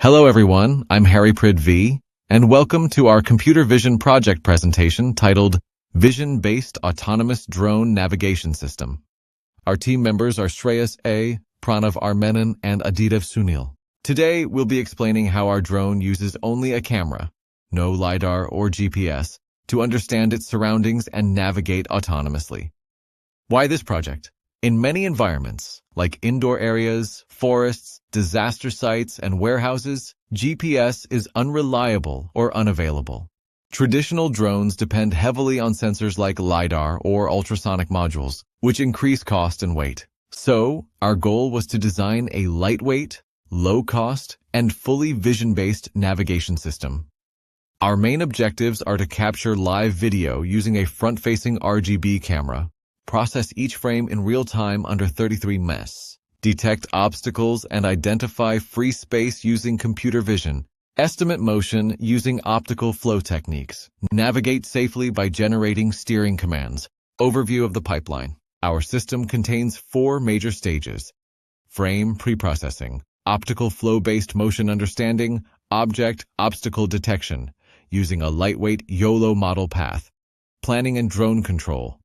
Hello everyone, I'm Harry Prid V, and welcome to our computer vision project presentation titled Vision-Based Autonomous Drone Navigation System. Our team members are Shreyas A., Pranav R. Menon, and Adidev Sunil. Today, we'll be explaining how our drone uses only a camera, no LiDAR or GPS, to understand its surroundings and navigate autonomously. Why this project? In many environments, like indoor areas, forests, disaster sites, and warehouses, GPS is unreliable or unavailable. Traditional drones depend heavily on sensors like LiDAR or ultrasonic modules, which increase cost and weight. So, our goal was to design a lightweight, low-cost, and fully vision-based navigation system. Our main objectives are to capture live video using a front-facing RGB camera, process each frame in real time under 33 ms, detect obstacles and identify free space using computer vision, estimate motion using optical flow techniques, navigate safely by generating steering commands. Overview of the pipeline. Our system contains 4 major stages: frame preprocessing, optical flow-based motion understanding, obstacle detection, using a lightweight YOLO model path, planning and drone control.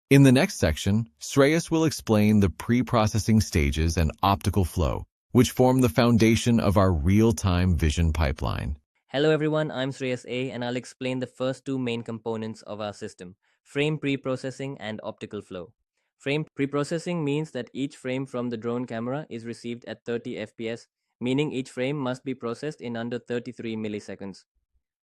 In the next section, Shreyas will explain the pre-processing stages and optical flow, which form the foundation of our real-time vision pipeline. Hello everyone, I'm Shreyas A and I'll explain the first 2 main components of our system, frame preprocessing and optical flow. Frame preprocessing means that each frame from the drone camera is received at 30 fps, meaning each frame must be processed in under 33 milliseconds.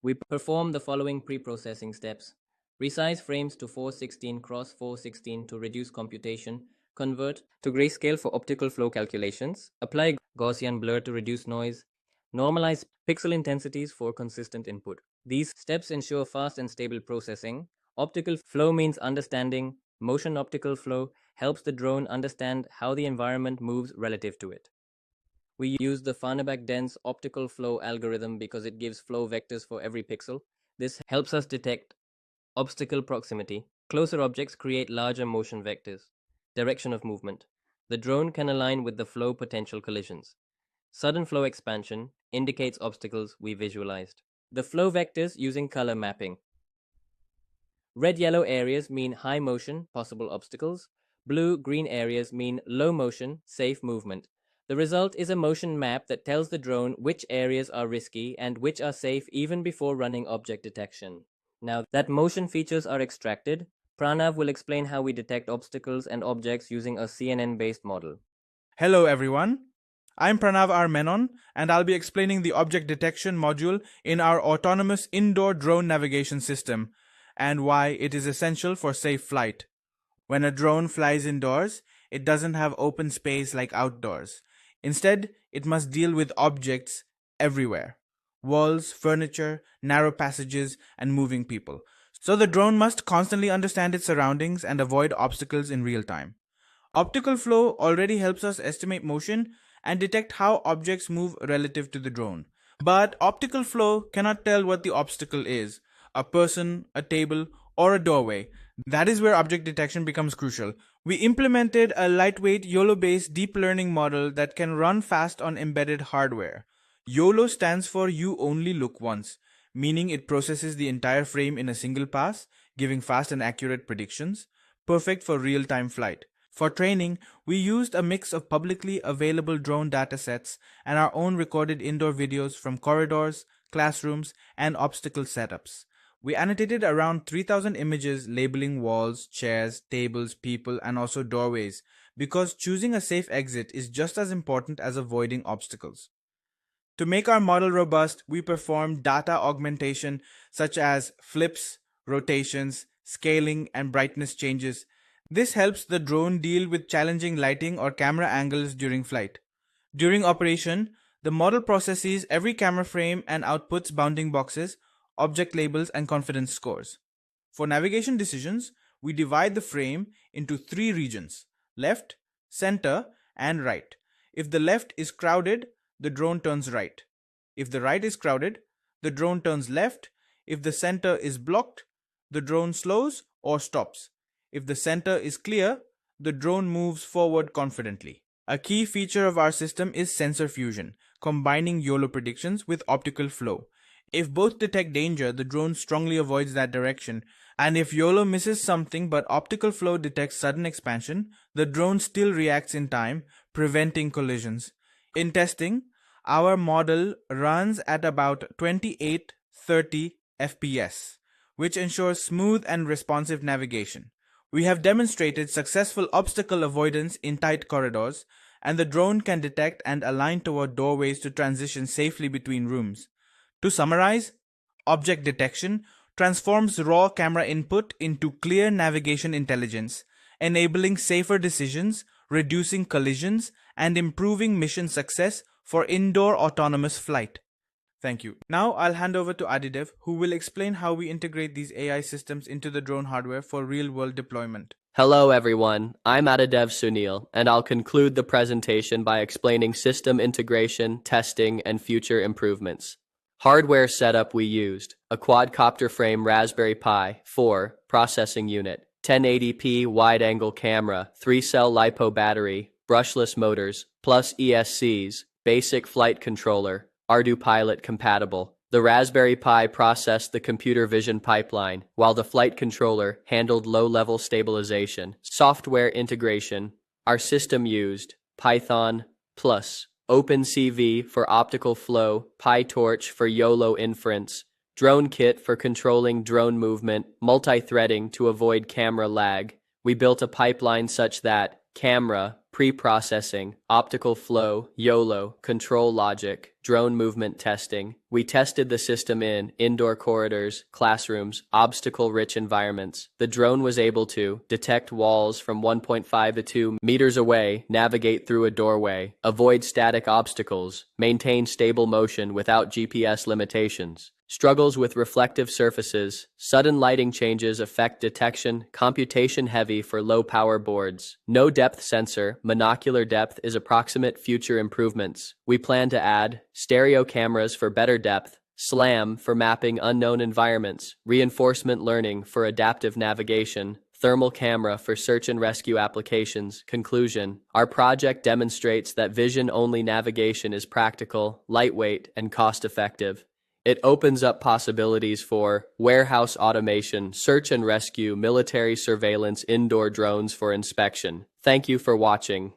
We perform the following preprocessing steps: resize frames to 416 x 416 to reduce computation, convert to grayscale for optical flow calculations, apply Gaussian blur to reduce noise, normalize pixel intensities for consistent input. These steps ensure fast and stable processing. Optical flow means understanding. Motion optical flow helps the drone understand how the environment moves relative to it. We use the Farnaback-Dense optical flow algorithm because it gives flow vectors for every pixel. This helps us detect obstacle proximity. Closer objects create larger motion vectors. Direction of movement. The drone can align with the flow potential collisions. Sudden flow expansion indicates obstacles we visualized. The flow vectors using color mapping. Red-yellow areas mean high motion, possible obstacles. Blue-green areas mean low motion, safe movement. The result is a motion map that tells the drone which areas are risky and which are safe even before running object detection. Now that motion features are extracted, Pranav will explain how we detect obstacles and objects using a CNN-based model. Hello everyone, I'm Pranav R. Menon and I'll be explaining the object detection module in our autonomous indoor drone navigation system and why it is essential for safe flight. When a drone flies indoors, it doesn't have open space like outdoors. Instead, it must deal with objects everywhere: walls, furniture, narrow passages, and moving people. So the drone must constantly understand its surroundings and avoid obstacles in real time. Optical flow already helps us estimate motion and detect how objects move relative to the drone. But optical flow cannot tell what the obstacle is: a person, a table, or a doorway. That is where object detection becomes crucial. We implemented a lightweight YOLO-based deep learning model that can run fast on embedded hardware. YOLO stands for You Only Look Once, meaning it processes the entire frame in a single pass, giving fast and accurate predictions, perfect for real-time flight. For training, we used a mix of publicly available drone datasets and our own recorded indoor videos from corridors, classrooms, and obstacle setups. We annotated around 3,000 images labeling walls, chairs, tables, people, and also doorways, because choosing a safe exit is just as important as avoiding obstacles. To make our model robust, we performed data augmentation such as flips, rotations, scaling, and brightness changes. This helps the drone deal with challenging lighting or camera angles during flight. During operation, the model processes every camera frame and outputs bounding boxes, object labels, and confidence scores. For navigation decisions, we divide the frame into 3 regions: left, center, and right. If the left is crowded, the drone turns right. If the right is crowded, the drone turns left. If the center is blocked, the drone slows or stops. If the center is clear, the drone moves forward confidently. A key feature of our system is sensor fusion, combining YOLO predictions with optical flow. If both detect danger, the drone strongly avoids that direction, and if YOLO misses something but optical flow detects sudden expansion, the drone still reacts in time, preventing collisions. In testing, our model runs at about 28-30 FPS, which ensures smooth and responsive navigation. We have demonstrated successful obstacle avoidance in tight corridors, and the drone can detect and align toward doorways to transition safely between rooms. To summarize, object detection transforms raw camera input into clear navigation intelligence, enabling safer decisions, reducing collisions, and improving mission success for indoor autonomous flight. Thank you. Now I'll hand over to Adidev, who will explain how we integrate these AI systems into the drone hardware for real-world deployment. Hello everyone, I'm Adidev Sunil, and I'll conclude the presentation by explaining system integration, testing, and future improvements. Hardware setup we used: a quadcopter frame Raspberry Pi 4 processing unit, 1080p wide-angle camera, 3-cell LiPo battery, brushless motors, plus ESCs, basic flight controller, ArduPilot compatible. The Raspberry Pi processed the computer vision pipeline, while the flight controller handled low-level stabilization. Software integration: our system used Python plus OpenCV for optical flow, PyTorch for YOLO inference, DroneKit for controlling drone movement, multi-threading to avoid camera lag. We built a pipeline such that camera, pre-processing, optical flow, YOLO, control logic, drone movement testing. We tested the system in indoor corridors, classrooms, obstacle-rich environments. The drone was able to detect walls from 1.5 to 2 meters away, navigate through a doorway, avoid static obstacles, maintain stable motion without GPS limitations. Struggles with reflective surfaces, sudden lighting changes affect detection, computation heavy for low-power boards. No depth sensor, monocular depth is approximate. Future improvements: we plan to add stereo cameras for better depth, SLAM for mapping unknown environments, reinforcement learning for adaptive navigation, thermal camera for search and rescue applications. Conclusion: our project demonstrates that vision-only navigation is practical, lightweight, and cost-effective. It opens up possibilities for warehouse automation, search and rescue, military surveillance, indoor drones for inspection. Thank you for watching.